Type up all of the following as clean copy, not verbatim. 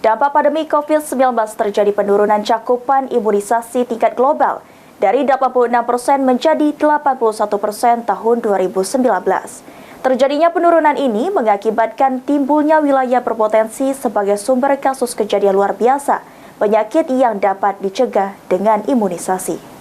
Dampak pandemi COVID-19 terjadi penurunan cakupan imunisasi tingkat global dari 86% menjadi 81% tahun 2019. Terjadinya penurunan ini mengakibatkan timbulnya wilayah berpotensi sebagai sumber kasus kejadian luar biasa, penyakit yang dapat dicegah dengan imunisasi.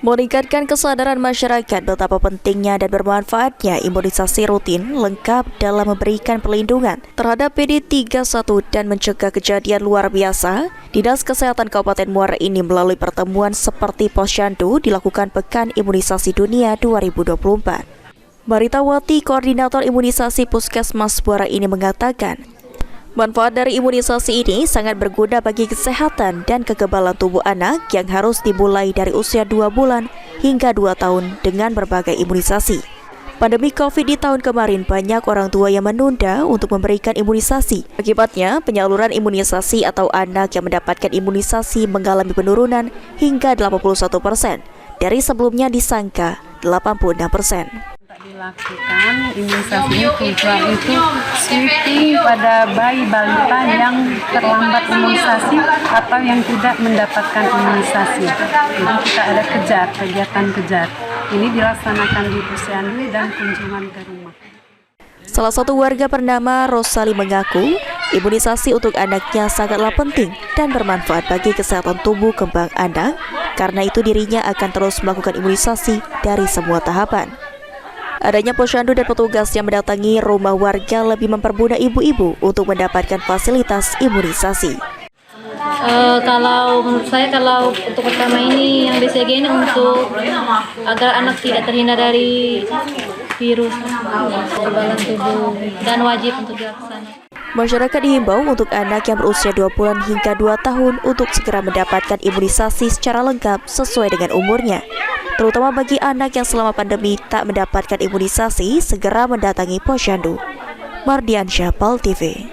Meningkatkan kesadaran masyarakat betapa pentingnya dan bermanfaatnya imunisasi rutin lengkap dalam memberikan perlindungan terhadap PD31 dan mencegah kejadian luar biasa, Dinas Kesehatan Kabupaten Muara Enim melalui pertemuan seperti Posyandu dilakukan Pekan Imunisasi Dunia 2024. Marita Wati, Koordinator Imunisasi Puskesmas Muara Enim mengatakan, manfaat dari imunisasi ini sangat berguna bagi kesehatan dan kekebalan tubuh anak yang harus dimulai dari usia 2 bulan hingga 2 tahun dengan berbagai imunisasi. Pandemi COVID di tahun kemarin banyak orang tua yang menunda untuk memberikan imunisasi. Akibatnya, penyaluran imunisasi atau anak yang mendapatkan imunisasi mengalami penurunan hingga 81% dari sebelumnya disangka 86%. Dilakukan imunisasi tujuan itu sweeping pada bayi balita yang terlambat imunisasi atau yang tidak mendapatkan imunisasi. Jadi kita ada kegiatan kejar. Ini dilaksanakan di Posyandu dan kunjungan ke rumah. Salah satu warga bernama Rosali mengaku imunisasi untuk anaknya sangatlah penting dan bermanfaat bagi kesehatan tubuh kembang anak. Karena itu dirinya akan terus melakukan imunisasi dari semua tahapan. Adanya posyandu dan petugas yang mendatangi rumah warga lebih mempermudah ibu-ibu untuk mendapatkan fasilitas imunisasi. Kalau menurut saya, kalau untuk pertama ini yang BCG ini untuk agar anak tidak terhindar dari virus kekebalan tubuh dan wajib untuk dilaksanakan. Masyarakat dihimbau untuk anak yang berusia 2 bulan hingga 2 tahun untuk segera mendapatkan imunisasi secara lengkap sesuai dengan umurnya. Terutama bagi anak yang selama pandemi tak mendapatkan imunisasi, segera mendatangi Posyandu. Mardiansyah, PAL TV.